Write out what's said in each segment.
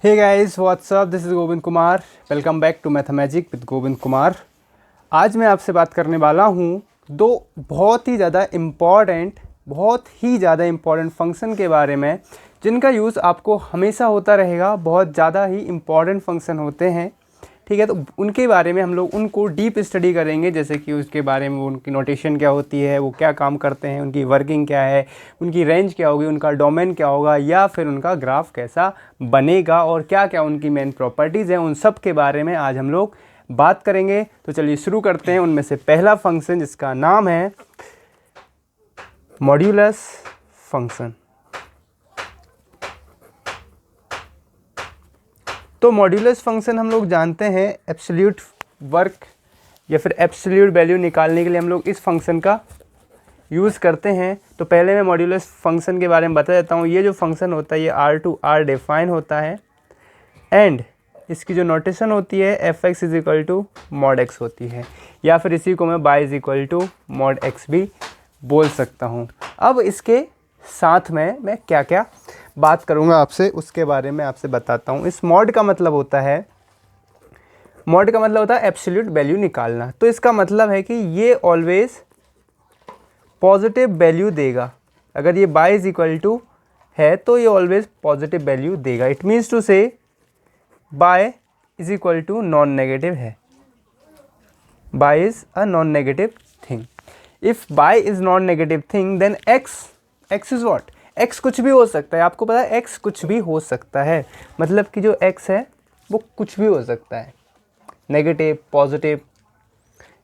Hey guys what's up, this is Govind Kumar. Welcome back to mathemagic with Govind Kumar. आज मैं आपसे बात करने वाला हूँ दो बहुत ही ज़्यादा इम्पॉर्टेंट फंक्शन के बारे में, जिनका यूज़ आपको हमेशा होता रहेगा। बहुत ज़्यादा ही इम्पॉर्टेंट फंक्शन होते हैं, ठीक है। तो उनके बारे में हम लोग उनको डीप स्टडी करेंगे, जैसे कि उसके बारे में उनकी नोटेशन क्या होती है, वो क्या काम करते हैं, उनकी वर्किंग क्या है, उनकी रेंज क्या होगी, उनका डोमेन क्या होगा, या फिर उनका ग्राफ कैसा बनेगा, और क्या क्या उनकी मेन प्रॉपर्टीज़ हैं, उन सब के बारे में आज हम लोग बात करेंगे। तो चलिए शुरू करते हैं। उनमें से पहला फंक्शन जिसका नाम है मॉड्यूलस फंक्शन। तो मॉड्यूलस फंक्शन हम लोग जानते हैं एब्सोल्यूट वर्क या फिर एब्सोल्यूट वैल्यू निकालने के लिए हम लोग इस फंक्शन का यूज़ करते हैं। तो पहले मैं मॉड्यूलस फंक्शन के बारे में बता देता हूँ। ये जो फंक्शन होता है ये R टू R डिफाइन होता है, एंड इसकी जो नोटेशन होती है fx is equal to mod x होती है, या फिर इसी को मैं y is equal to mod x भी बोल सकता हूँ। अब इसके साथ में मैं क्या क्या बात करूँगा आपसे, उसके बारे में आपसे बताता हूँ। इस मॉड का मतलब होता है एब्सोल्यूट वैल्यू निकालना। तो इसका मतलब है कि ये ऑलवेज पॉजिटिव वैल्यू देगा। अगर ये y इज इक्वल टू है तो ये ऑलवेज पॉजिटिव वैल्यू देगा। इट मीन्स टू से y is equal to non negative है। y is a non negative thing. If y is non negative thing then x is what, x कुछ भी हो सकता है। आपको पता है x कुछ भी हो सकता है, मतलब कि जो x है वो कुछ भी हो सकता है, नेगेटिव, पॉजिटिव,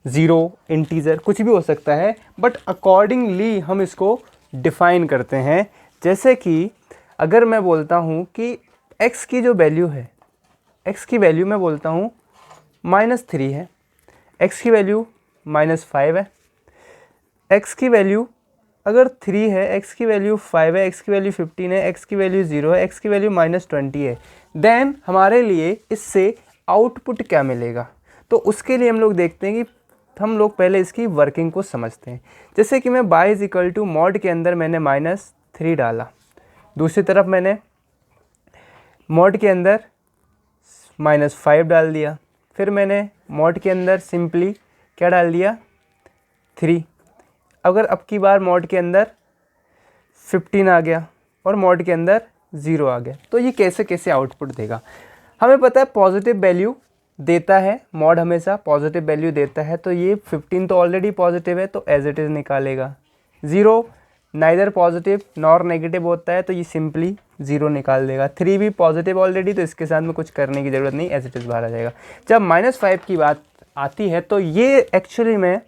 ज़ीरो, इंटीजर, कुछ भी हो सकता है। बट अकॉर्डिंगली हम इसको डिफाइन करते हैं। जैसे कि अगर मैं बोलता हूँ कि x की जो वैल्यू है, x की वैल्यू मैं बोलता हूँ -3 है, x की वैल्यू -5 है, x की वैल्यू अगर 3 है, x की वैल्यू 5 है, x की वैल्यू 15 है, x की वैल्यू 0 है, x की वैल्यू -20 है, देन हमारे लिए इससे आउटपुट क्या मिलेगा। तो उसके लिए हम लोग देखते हैं कि हम लोग पहले इसकी वर्किंग को समझते हैं। जैसे कि मैं y is equal to mod के अंदर मैंने -3 डाला, दूसरी तरफ मैंने मॉड के अंदर -5 डाल दिया, फिर मैंने मॉड के अंदर सिंपली क्या डाल दिया, 3। अगर अब की बार मॉड के अंदर 15 आ गया और मॉड के अंदर 0 आ गया, तो ये कैसे कैसे आउटपुट देगा। हमें पता है पॉजिटिव वैल्यू देता है, मॉड हमेशा पॉजिटिव वैल्यू देता है। तो ये 15 तो ऑलरेडी पॉजिटिव है तो एज इट इज़ निकालेगा। 0 नाइदर पॉजिटिव नॉर नेगेटिव होता है तो ये सिंपली 0 निकाल देगा। 3 भी पॉजिटिव ऑलरेडी, तो इसके साथ में कुछ करने की ज़रूरत नहीं, एज इट इज़ बाहर आ जाएगा। जब -5 की बात आती है तो ये एक्चुअली में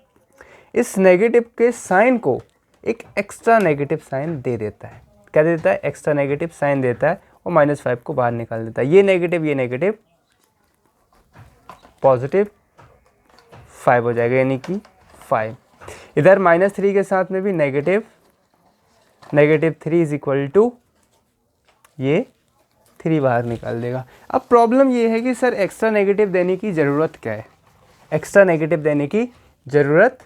इस नेगेटिव के साइन को एक एक्स्ट्रा नेगेटिव साइन दे देता है। क्या देता है, एक्स्ट्रा नेगेटिव साइन देता है और -5 को बाहर निकाल देता है। ये नेगेटिव पॉजिटिव 5 हो जाएगा, यानी कि 5। इधर -3 के साथ में भी -3 इज इक्वल टू ये 3 बाहर निकाल देगा। अब प्रॉब्लम ये है कि सर एक्स्ट्रा नेगेटिव देने की ज़रूरत क्या है, एक्स्ट्रा नेगेटिव देने की ज़रूरत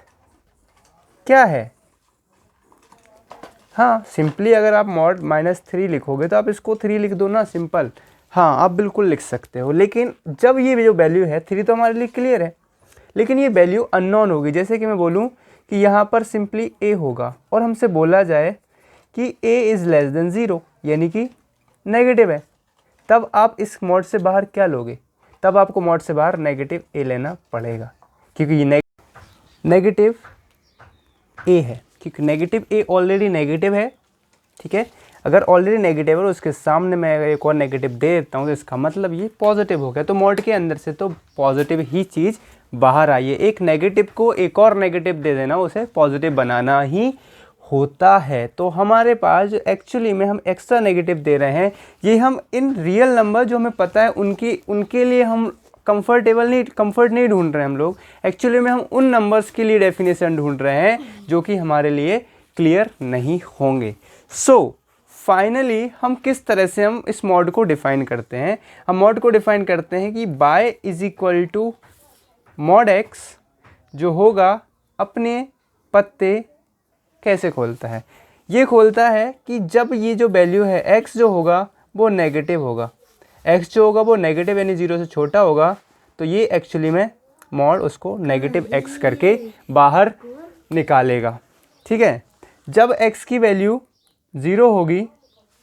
क्या है। हाँ, सिंपली अगर आप मॉड -3 लिखोगे तो आप इसको 3 लिख दो ना, सिंपल। हाँ, आप बिल्कुल लिख सकते हो। लेकिन जब ये जो वैल्यू है 3 तो हमारे लिए क्लियर है, लेकिन ये वैल्यू अननोन होगी। जैसे कि मैं बोलूँ कि यहाँ पर सिंपली a होगा और हमसे बोला जाए कि a इज़ लेस देन 0, यानी कि नेगेटिव है, तब आप इस मॉड से बाहर क्या लोगे, तब आपको मॉड से बाहर नेगेटिव a लेना पड़ेगा, क्योंकि ये नेगेटिव a है, क्योंकि नेगेटिव a ऑलरेडी नेगेटिव है, ठीक है। अगर ऑलरेडी नेगेटिव है और उसके सामने मैं अगर एक और नेगेटिव दे देता हूँ तो इसका मतलब ये पॉजिटिव हो गया। तो मॉड के अंदर से तो पॉजिटिव ही चीज़ बाहर आई है। एक नेगेटिव को एक और नेगेटिव दे देना उसे पॉजिटिव बनाना ही होता है। तो हमारे पास जो एक्चुअली में हम एक्स्ट्रा नेगेटिव दे रहे हैं, ये हम इन रियल नंबर जो हमें पता है उनके लिए हम कंफर्ट नहीं ढूंढ रहे हैं हम लोग। एक्चुअली में हम उन नंबर्स के लिए डेफिनेशन ढूंढ रहे हैं जो कि हमारे लिए क्लियर नहीं होंगे। सो फाइनली हम किस तरह से हम इस मॉड को डिफाइन करते हैं, हम मॉड को डिफाइन करते हैं कि y is equal to mod x जो होगा अपने पत्ते कैसे खोलता है, ये खोलता है कि जब ये जो वैल्यू है x जो होगा वो नेगेटिव होगा, x जो होगा वो नेगेटिव यानी 0 से छोटा होगा, तो ये एक्चुअली में मॉड उसको नेगेटिव x करके बाहर निकालेगा। ठीक है, जब x की वैल्यू 0 होगी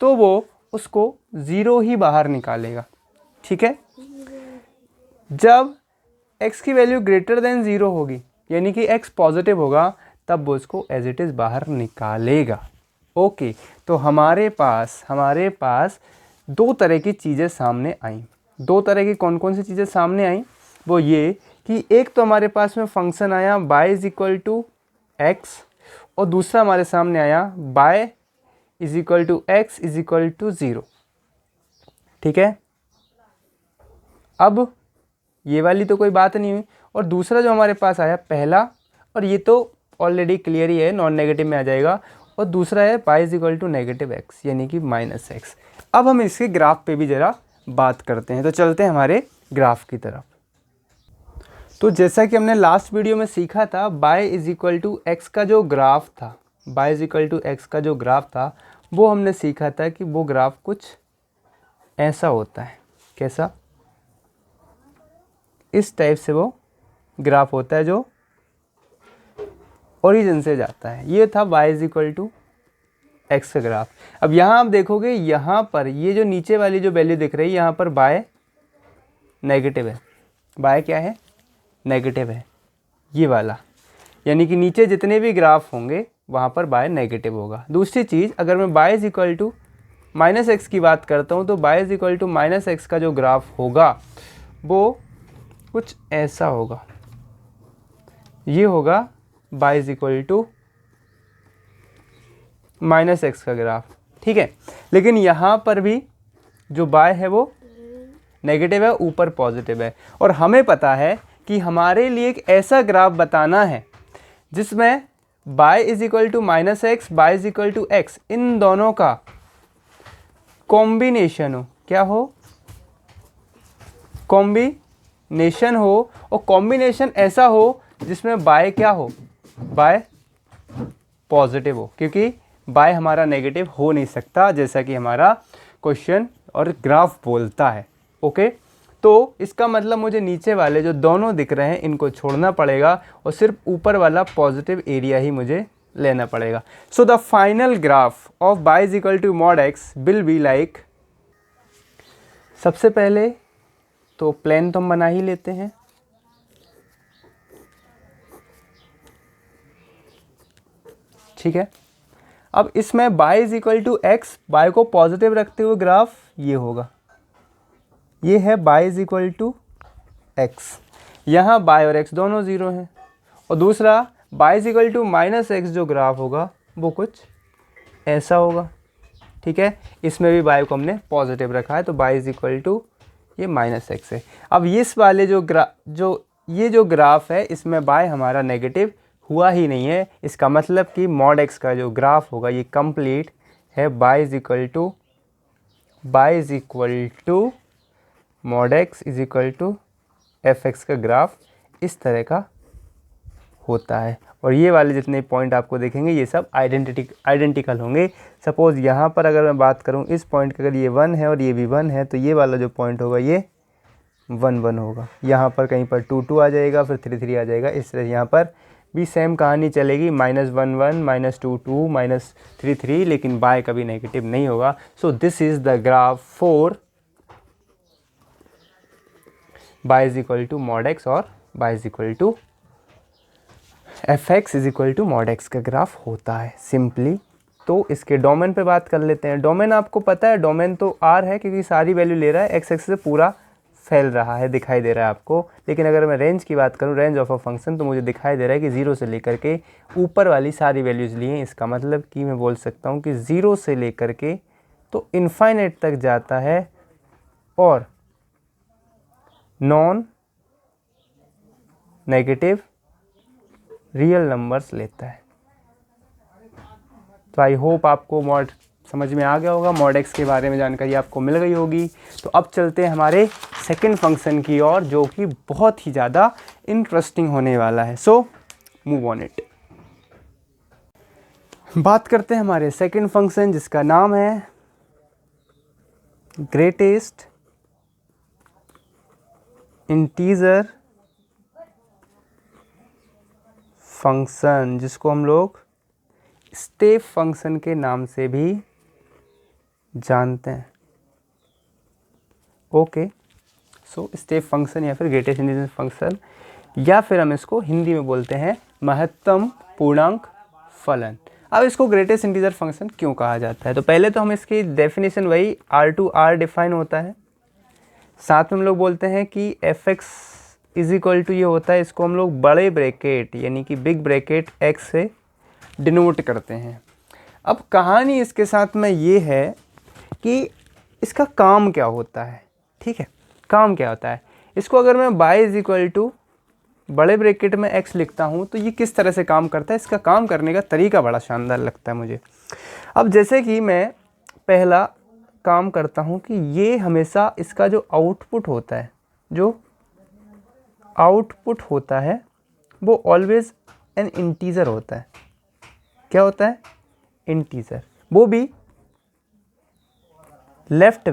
तो वो उसको 0 ही बाहर निकालेगा। ठीक है, जब x की वैल्यू ग्रेटर देन 0 होगी यानी कि x पॉजिटिव होगा, तब वो उसको एज इट इज़ बाहर निकालेगा। ओके, तो हमारे पास दो तरह की चीज़ें सामने आई। दो तरह की कौन कौन सी चीज़ें सामने आई? वो ये कि एक तो हमारे पास में फंक्शन आया y is equal to x, और दूसरा हमारे सामने आया y is equal to x is equal to 0। ठीक है, अब ये वाली तो कोई बात नहीं हुई, और दूसरा जो हमारे पास आया पहला, और ये तो ऑलरेडी क्लियर ही है, नॉन नेगेटिव में आ जाएगा, और दूसरा है y is equal to negative x यानी कि माइनस एक्स। अब हम इसके ग्राफ पे भी ज़रा बात करते हैं, तो चलते हैं हमारे ग्राफ की तरफ। तो जैसा कि हमने लास्ट वीडियो में सीखा था, y is equal to x का जो ग्राफ था, y is equal to x का जो ग्राफ था, वो हमने सीखा था कि वो ग्राफ कुछ ऐसा होता है। कैसा? इस टाइप से वो ग्राफ होता है जो ओरिजिन से जाता है। ये था y is equal to x का ग्राफ। अब यहाँ आप देखोगे, यहाँ पर ये जो नीचे वाली जो वैल्यू दिख रही है, यहाँ पर y नेगेटिव है। y क्या है? नेगेटिव है, ये वाला, यानी कि नीचे जितने भी ग्राफ होंगे वहाँ पर y नेगेटिव होगा। दूसरी चीज़, अगर मैं y is equal to minus x की बात करता हूँ, तो y is equal to minus x का जो ग्राफ होगा वो कुछ ऐसा होगा। ये होगा y is equal to minus x का ग्राफ। ठीक है, लेकिन यहाँ पर भी जो y है वो नेगेटिव है, ऊपर पॉजिटिव है, और हमें पता है कि हमारे लिए एक ऐसा ग्राफ बताना है जिसमें y is equal to minus x, y is equal to x, इन दोनों का कॉम्बिनेशन हो। क्या हो? कॉम्बिनेशन हो, और कॉम्बिनेशन ऐसा हो जिसमें y क्या हो? y पॉजिटिव हो, क्योंकि y हमारा नेगेटिव हो नहीं सकता, जैसा कि हमारा क्वेश्चन और ग्राफ बोलता है। ओके, तो इसका मतलब मुझे नीचे वाले जो दोनों दिख रहे हैं इनको छोड़ना पड़ेगा, और सिर्फ ऊपर वाला पॉजिटिव एरिया ही मुझे लेना पड़ेगा। So the final graph of y is equal to mod x will be like, सबसे पहले तो प्लेन तो हम बना ही लेते हैं। ठीक है, अब इसमें y is equal to x, y को पॉजिटिव रखते हुए ग्राफ ये होगा। ये है y is equal to x, यहाँ y और x दोनों 0 हैं, और दूसरा y is equal to minus x जो ग्राफ होगा वो कुछ ऐसा होगा। ठीक है, इसमें भी y को हमने पॉजिटिव रखा है, तो y इज इक्वल टू ये माइनस एक्स है। अब इस वाले जो ग्राफ है इसमें y हमारा नेगेटिव हुआ ही नहीं है, इसका मतलब कि मॉड एक्स का जो ग्राफ होगा ये कंप्लीट है। y is equal to mod x is equal to f x का ग्राफ इस तरह का होता है, और ये वाले जितने पॉइंट आपको देखेंगे ये सब आइडेंटिकल होंगे। सपोज़ यहाँ पर अगर मैं बात करूँ इस पॉइंट का, अगर ये 1 है और ये भी 1 है, तो ये वाला जो पॉइंट होगा ये 1 1 होगा। यहाँ पर कहीं पर 2 2 आ जाएगा, फिर 3 3 आ जाएगा। इस तरह यहाँ पर भी सेम कहानी चलेगी, -1 1 -2 2 -3 3, लेकिन y कभी नेगेटिव नहीं होगा। So this is the graph for y is equal to mod x और y is equal to f x is equal to mod x का ग्राफ होता है सिंपली। तो इसके डोमेन पे बात कर लेते हैं। डोमेन आपको पता है, डोमेन तो r है क्योंकि सारी वैल्यू ले रहा है, एक्स एक्सिस से पूरा फैल रहा है, दिखाई दे रहा है आपको। लेकिन अगर मैं रेंज की बात करूं, रेंज ऑफ अ फंक्शन, तो मुझे दिखाई दे रहा है कि 0 से लेकर के ऊपर वाली सारी वैल्यूज़ लिए हैं। इसका मतलब कि मैं बोल सकता हूं कि 0 से लेकर के तो इनफाइनाइट तक जाता है और नॉन नेगेटिव रियल नंबर्स लेता है। तो आई होप आपको मॉड समझ में आ गया होगा, मॉड एक्स के बारे में जानकारी आपको मिल गई होगी। तो अब चलते हैं हमारे सेकंड फंक्शन की ओर, जो कि बहुत ही ज़्यादा इंटरेस्टिंग होने वाला है। So move on it. बात करते हैं हमारे सेकंड फंक्शन जिसका नाम है ग्रेटेस्ट इंटीजर फंक्शन, जिसको हम लोग स्टेप फंक्शन के नाम से भी जानते हैं। ओके, सो स्टेप फंक्शन या फिर ग्रेटेस्ट इंटीजर फंक्शन, या फिर हम इसको हिंदी में बोलते हैं महत्तम पूर्णांक फलन। अब इसको ग्रेटेस्ट इंटीजर फंक्शन क्यों कहा जाता है? तो पहले तो हम इसकी डेफिनेशन वही R2R डिफाइन होता है, साथ में हम लोग बोलते हैं कि fx इज इक्वल टू ये होता है, इसको हम लोग बड़े ब्रैकेट यानी कि बिग ब्रैकेट x से डिनोट करते हैं। अब कहानी इसके साथ में ये है कि इसका काम क्या होता है, ठीक है, काम क्या होता है। इसको अगर मैं y इज इक्वल टू बड़े ब्रैकेट में x लिखता हूँ तो ये किस तरह से काम करता है, इसका काम करने का तरीका बड़ा शानदार लगता है मुझे। अब जैसे कि मैं पहला काम करता हूँ कि ये हमेशा इसका जो आउटपुट होता है वो ऑलवेज एन इंटीजर होता है। क्या होता है? इंटीजर, वो भी लेफ्ट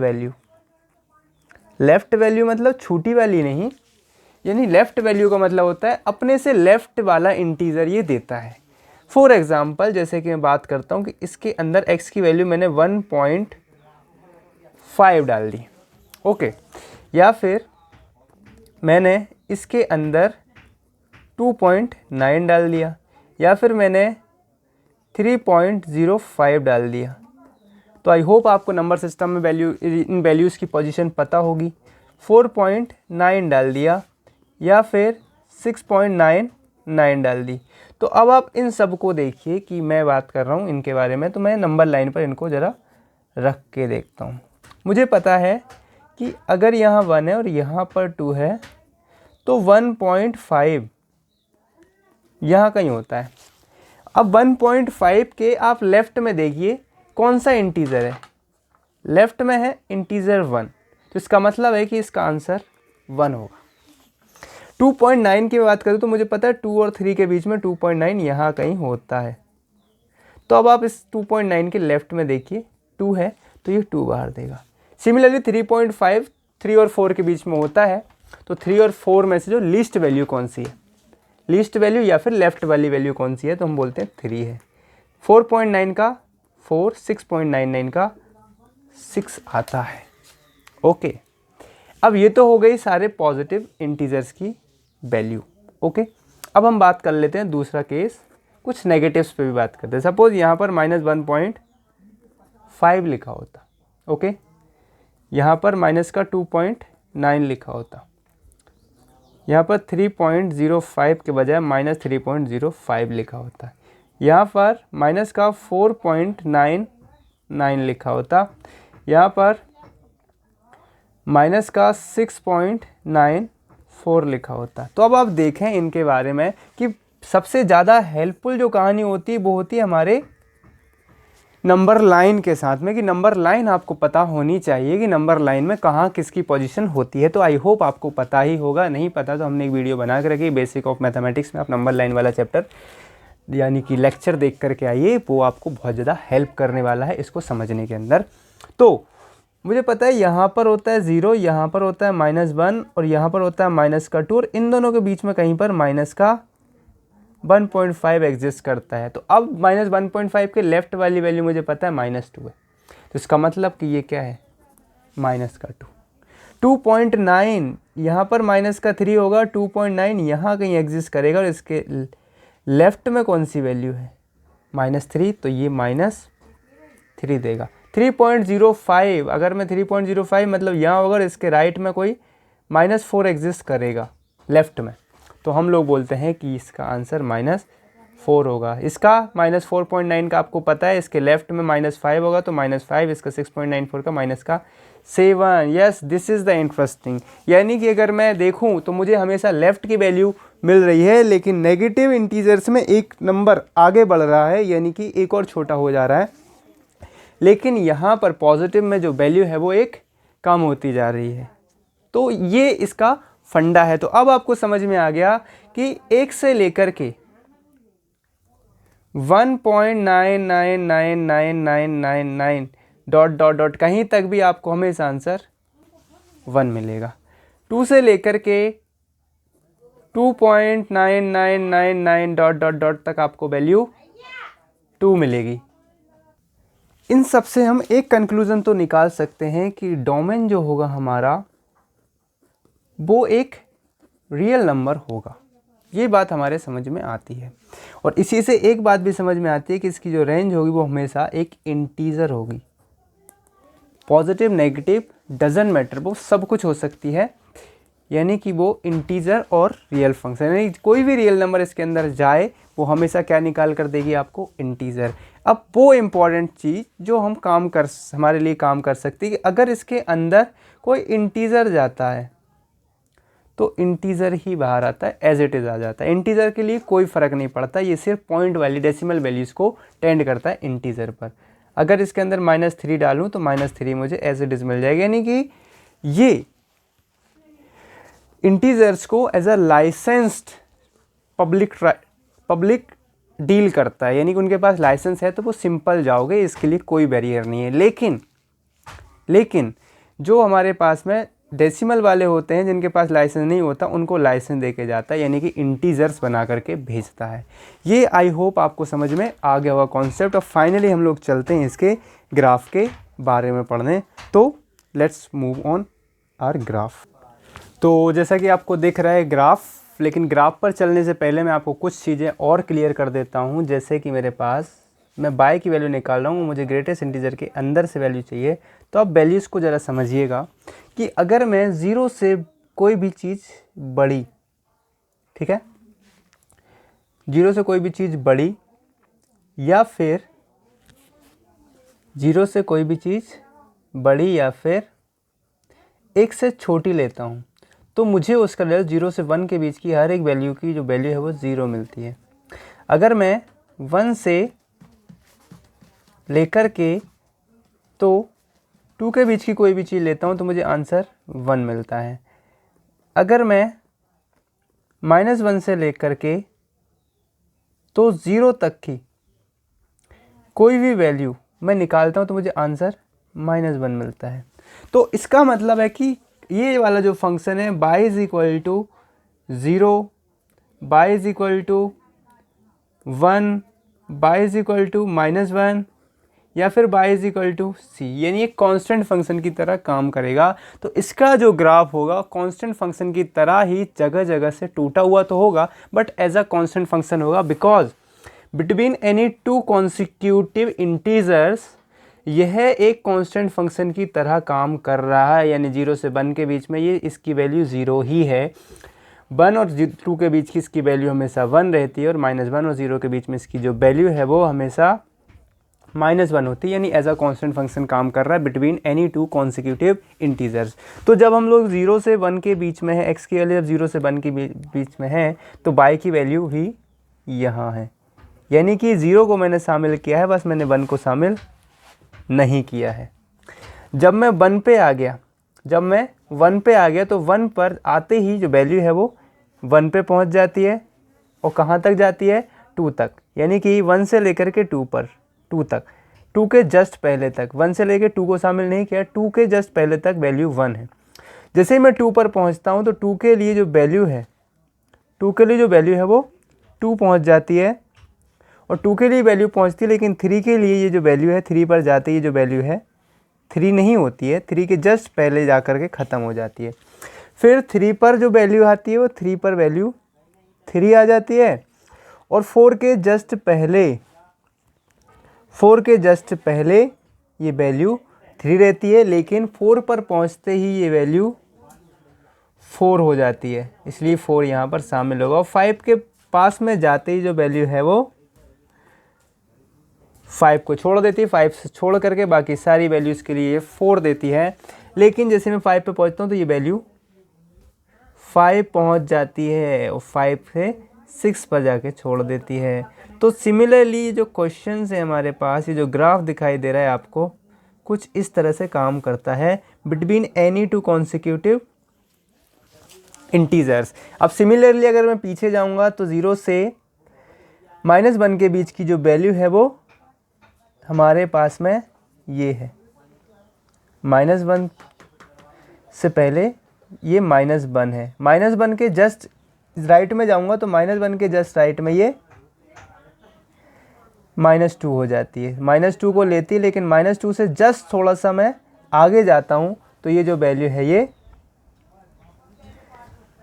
वैल्यू मतलब छोटी वाली नहीं, यानी लेफ्ट वैल्यू का मतलब होता है अपने से लेफ्ट वाला इंटीजर ये देता है। फॉर एग्जाम्पल जैसे कि मैं बात करता हूँ कि इसके अंदर x की वैल्यू मैंने 1.5 डाल दी, ओके, या फिर मैंने इसके अंदर 2.9 डाल दिया, या फिर मैंने 3.05 डाल दिया। तो आई होप आपको नंबर सिस्टम में इन वैल्यूज़ की पोजीशन पता होगी। 4.9 डाल दिया या फिर 6.99 डाल दी। तो अब आप इन सब को देखिए कि मैं बात कर रहा हूँ इनके बारे में, तो मैं नंबर लाइन पर इनको ज़रा रख के देखता हूँ। मुझे पता है कि अगर यहाँ 1 है और यहाँ पर 2 है तो 1.5 यहाँ कहीं होता है। अब 1.5 के आप लेफ़्ट में देखिए कौन सा इंटीजर है, लेफ़्ट में है इंटीजर 1, तो इसका मतलब है कि इसका आंसर 1 होगा। 2.9 की बात करूँ तो मुझे पता है 2 और 3 के बीच में 2.9 यहाँ कहीं होता है। तो अब आप इस 2.9 के लेफ़्ट में देखिए 2 है तो ये 2 बाहर देगा। सिमिलरली 3.5 3 और 4 के बीच में होता है, तो 3 और 4 में से जो लीस्ट वैल्यू कौन सी है, लीस्ट वैल्यू या फिर लेफ़्ट वाली वैल्यू कौन सी है, तो हम बोलते हैं 3 है। 4.9 का 4, 6.99 का 6 आता है। ओके, अब ये तो हो गई सारे पॉजिटिव इंटीजर्स की वैल्यू। ओके, अब हम बात कर लेते हैं दूसरा केस, कुछ नेगेटिव्स पे भी बात करते हैं। सपोज यहाँ पर -1.5 लिखा होता, ओके, यहाँ पर माइनस का 2.9 लिखा होता, यहाँ पर 3.05 के बजाय -3.05 लिखा होता, यहाँ पर माइनस का 4.99 लिखा होता, यहाँ पर माइनस का 6.94 लिखा होता। तो अब आप देखें इनके बारे में कि सबसे ज़्यादा हेल्पफुल जो कहानी होती है वो होती है हमारे नंबर लाइन के साथ में, कि नंबर लाइन आपको पता होनी चाहिए कि नंबर लाइन में कहाँ किसकी पोजीशन होती है। तो आई होप आपको पता ही होगा, नहीं पता तो हमने एक वीडियो बना के रखी बेसिक ऑफ मैथमेटिक्स में, आप नंबर लाइन वाला चैप्टर यानी कि लेक्चर देख करके आइए, वो आपको बहुत ज़्यादा हेल्प करने वाला है इसको समझने के अंदर। तो मुझे पता है यहाँ पर होता है 0, यहाँ पर होता है -1 और यहाँ पर होता है -2, और इन दोनों के बीच में कहीं पर माइनस का 1.5 एग्जिस्ट करता है। तो अब -1.5 के लेफ्ट वाली वैल्यू मुझे पता है -2 है, तो इसका मतलब कि ये क्या है, -2। 2.9 यहाँ पर -3 होगा, 2.9 यहाँ कहीं एग्जिस्ट करेगा, और इसके लेफ्ट में कौन सी वैल्यू है, -3, तो ये -3 देगा। 3.05, अगर मैं 3.05 मतलब यहाँ होगा, इसके राइट में कोई -4 एग्जिस्ट करेगा लेफ्ट में, तो हम लोग बोलते हैं कि इसका आंसर -4 होगा। इसका -4.9 का आपको पता है, इसके लेफ्ट में -5 होगा तो -5, इसका 6.94 का -7। Yes, this is the interesting. यानी कि अगर मैं देखूं तो मुझे हमेशा लेफ़्ट की वैल्यू मिल रही है, लेकिन नेगेटिव इंटीजर्स में एक नंबर आगे बढ़ रहा है, यानी कि एक और छोटा हो जा रहा है, लेकिन यहाँ पर पॉजिटिव में जो वैल्यू है वो एक कम होती जा रही है। तो ये इसका फंडा है। तो अब आपको समझ में आ गया कि 1 से लेकर के 1.999999 ... कहीं तक भी आपको हमेशा आंसर 1 मिलेगा। 2 से लेकर के 2.9999 डॉट डॉट डॉट तक आपको वैल्यू 2 मिलेगी। इन सब से हम एक कंक्लूज़न तो निकाल सकते हैं कि डोमेन जो होगा हमारा वो एक रियल नंबर होगा। ये बात हमारे समझ में आती है। और इसी से एक बात भी समझ में आती है कि इसकी जो रेंज होगी वो हमेशा एक इंटीजर होगी। पॉजिटिव नेगेटिव डजंट मैटर, वो सब कुछ हो सकती है, यानी कि वो इंटीजर और रियल फंक्शन, यानी कोई भी रियल नंबर इसके अंदर जाए वो हमेशा क्या निकाल कर देगी आपको, इंटीजर। अब वो इम्पॉर्टेंट चीज़ जो हम हमारे लिए काम कर सकती है कि अगर इसके अंदर कोई इंटीजर जाता है तो इंटीजर ही बाहर आता है, एज इट इज़ आ जाता है। इंटीजर के लिए कोई फ़र्क नहीं पड़ता, ये सिर्फ पॉइंट वाली डेसिमल वैल्यूज़ को टेंड करता है इंटीजर पर। अगर इसके अंदर -3 डालूँ तो -3 मुझे एज इट इज़ मिल जाएगा, यानी कि ये इंटीजर्स को as a licensed public deal करता है, यानी कि उनके पास लाइसेंस है तो वो सिंपल जाओगे, इसके लिए कोई बैरियर नहीं है। लेकिन जो हमारे पास में डेसिमल वाले होते हैं जिनके पास लाइसेंस नहीं होता, उनको लाइसेंस दे के जाता है, यानी कि इंटीजर्स बना करके भेजता है। ये आई होप आपको समझ में आ गया होगा कॉन्सेप्ट। और फाइनली हम लोग चलते हैं इसके ग्राफ के बारे में पढ़ने। तो let's move on our graph. तो जैसा कि आपको दिख रहा है ग्राफ, लेकिन ग्राफ पर चलने से पहले मैं आपको कुछ चीज़ें और क्लियर कर देता हूँ। जैसे कि मेरे पास मैं बाय की वैल्यू निकाल रहा हूँ, मुझे ग्रेटेस्ट इंटीजर के अंदर से वैल्यू चाहिए। तो आप वैल्यूज़ को ज़रा समझिएगा कि अगर मैं 0 से कोई भी चीज़ बड़ी, ठीक है, 0 से कोई भी चीज़ बड़ी या फिर 0 से कोई भी चीज़ बड़ी या फिर 1 से छोटी लेता हूँ, तो मुझे उसका रिजल्ट 0 से 1 के बीच की हर एक वैल्यू की जो वैल्यू है वो 0 मिलती है। अगर मैं 1 से लेकर के तो 2 के बीच की कोई भी चीज़ लेता हूँ तो मुझे आंसर 1 मिलता है। अगर मैं -1 से लेकर के तो 0 तक की कोई भी वैल्यू मैं निकालता हूँ तो मुझे आंसर -1 मिलता है। तो इसका मतलब है कि ये वाला जो फंक्शन है y is equal to 0, y is equal to 1, y is equal to -1 या फिर y is equal to c, यानी एक कांस्टेंट फंक्शन की तरह काम करेगा। तो इसका जो ग्राफ होगा कांस्टेंट फंक्शन की तरह ही जगह जगह से टूटा हुआ तो होगा, but as a constant function होगा, because between any two consecutive integers यह एक कांस्टेंट फंक्शन की तरह काम कर रहा है, यानी 0 से 1 के बीच में ये इसकी वैल्यू 0 ही है। 1 और 2 के बीच की इसकी वैल्यू हमेशा 1 रहती है और -1 और 0 के बीच में इसकी जो वैल्यू है वो हमेशा -1 होती है, यानी एज अ कांस्टेंट फंक्शन काम कर रहा है between any two consecutive integers. तो जब हम लोग 0 से 1 के बीच में है, x की वैल्यू जब 0 से 1 के बीच में है तो y की वैल्यू भी यहाँ है, यानी कि 0 को मैंने शामिल किया है, बस मैंने 1 को शामिल नहीं किया है। जब मैं 1 पे आ गया तो 1 पर आते ही जो वैल्यू है वो 1 पे पहुंच जाती है और कहाँ तक जाती है, 2 तक, यानी कि 1 से लेकर के 2 तक, 2 के जस्ट पहले तक, 1 से लेकर 2 को शामिल नहीं किया, 2 के जस्ट पहले तक वैल्यू 1 है। जैसे ही मैं 2 पर पहुंचता हूं तो 2 के लिए जो वैल्यू है वो 2 पहुंच जाती है और 2 के लिए वैल्यू पहुंचती है, लेकिन 3 के लिए ये जो वैल्यू है 3 पर जाते ही जो वैल्यू है 3 नहीं होती है, 3 के जस्ट पहले जा कर के ख़त्म हो जाती है। फिर 3 पर जो वैल्यू आती है वो 3 पर वैल्यू 3 आ जाती है और 4 के जस्ट पहले ये वैल्यू 3 रहती है, लेकिन 4 पर पहुंचते ही ये वैल्यू 4 हो जाती है, इसलिए 4 यहाँ पर शामिल होगा। और 5 के पास में जाते ही जो वैल्यू है वो 5 को छोड़ देती है, 5 से छोड़ करके बाकी सारी वैल्यूज़ के लिए 4 देती है। लेकिन जैसे मैं 5 पे पहुंचता हूँ तो ये वैल्यू 5 पहुंच जाती है और 5 से 6 पर जाके छोड़ देती है। तो सिमिलरली जो क्वेश्चन है हमारे पास, ये जो ग्राफ दिखाई दे रहा है आपको, कुछ इस तरह से काम करता है between any two consecutive integers. अब सिमिलरली अगर मैं पीछे जाऊंगा तो 0 से -1 के बीच की जो वैल्यू है वो हमारे पास में ये है, -1 से पहले ये -1 है, -1 के जस्ट राइट में जाऊंगा तो -1 के जस्ट राइट में ये -2 हो जाती है, -2 को लेती है, लेकिन -2 से जस्ट थोड़ा सा मैं आगे जाता हूँ तो ये जो वैल्यू है ये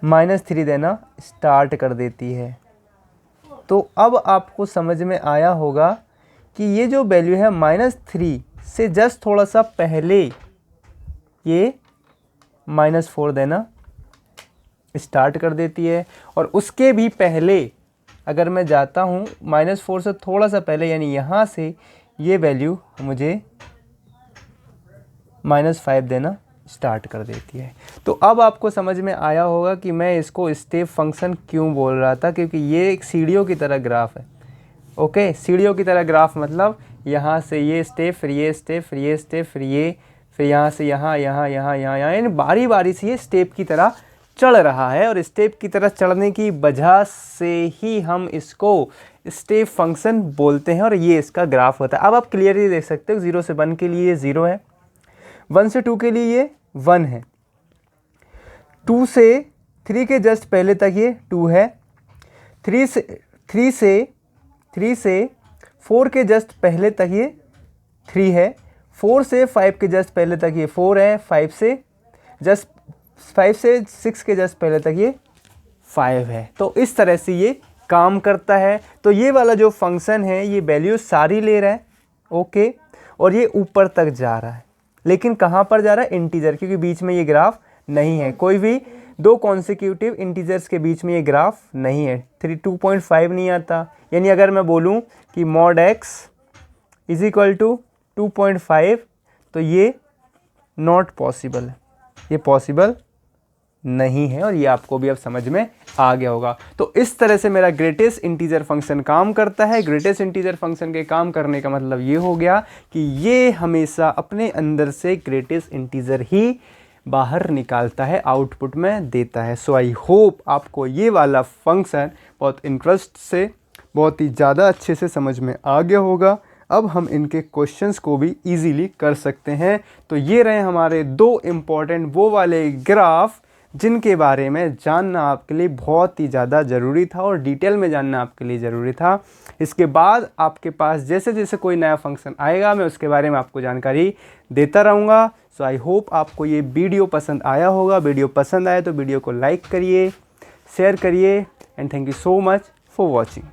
-3 देना स्टार्ट कर देती है। तो अब आपको समझ में आया होगा कि ये जो वैल्यू है -3 से जस्ट थोड़ा सा पहले ये -4 देना स्टार्ट कर देती है, और उसके भी पहले अगर मैं जाता हूँ -4 से थोड़ा सा पहले, यानी यहाँ से ये वैल्यू मुझे -5 देना स्टार्ट कर देती है। तो अब आपको समझ में आया होगा कि मैं इसको स्टेप फंक्शन क्यों बोल रहा था, क्योंकि ये एक सीढ़ियों की तरह ग्राफ है। ओके, सीढ़ियों की तरह ग्राफ मतलब यहाँ से ये स्टेप, फिर ये स्टेप, फिर ये स्टेप, फिर ये, फिर यहाँ से यहाँ, यहाँ, यहाँ, यहाँ, यहाँ, यानी बारी बारी से ये स्टेप की तरह चढ़ रहा है, और स्टेप की तरह चढ़ने की वजह से ही हम इसको स्टेप फंक्शन बोलते हैं, और ये इसका ग्राफ होता है। अब आप क्लियरली देख सकते हो 0 से 1 के लिए ये 0 है, 1 से 2 के लिए ये 1 है, 2 से 3 के जस्ट पहले तक ये 2 है, 3 से 4 के जस्ट पहले तक ये 3 है, 4 से 5 के जस्ट पहले तक ये 4 है, 5 से 6 के जस्ट पहले तक ये 5 है। तो इस तरह से ये काम करता है। तो ये वाला जो फंक्शन है ये वैल्यू सारी ले रहा है, ओके, और ये ऊपर तक जा रहा है, लेकिन कहाँ पर जा रहा है? इंटीजर, क्योंकि बीच में ये ग्राफ नहीं है, कोई भी दो कॉन्सिक्यूटिव इंटीजर्स के बीच में ये ग्राफ नहीं है, 2.5 नहीं आता। यानी अगर मैं बोलूँ कि mod x is equal to 2.5 तो ये नॉट पॉसिबल है, ये पॉसिबल नहीं है, और ये आपको भी अब समझ में आ गया होगा। तो इस तरह से मेरा ग्रेटेस्ट इंटीजर फंक्शन काम करता है। ग्रेटेस्ट इंटीजर फंक्शन के काम करने का मतलब ये हो गया कि ये हमेशा अपने अंदर से ग्रेटेस्ट इंटीजर ही बाहर निकालता है, आउटपुट में देता है। सो आई होप आपको ये वाला फंक्शन बहुत इंटरेस्ट से, बहुत ही ज़्यादा अच्छे से समझ में आ गया होगा। अब हम इनके क्वेश्चंस को भी इजीली कर सकते हैं। तो ये रहे हमारे दो इम्पॉर्टेंट वो वाले ग्राफ जिनके बारे में जानना आपके लिए बहुत ही ज़्यादा ज़रूरी था, और डिटेल में जानना आपके लिए ज़रूरी था। इसके बाद आपके पास जैसे जैसे कोई नया फंक्शन आएगा मैं उसके बारे में आपको जानकारी देता रहूँगा। सो आई होप आपको ये वीडियो पसंद आया होगा। वीडियो पसंद आए तो वीडियो को लाइक करिए, शेयर करिए, and thank you so much for watching.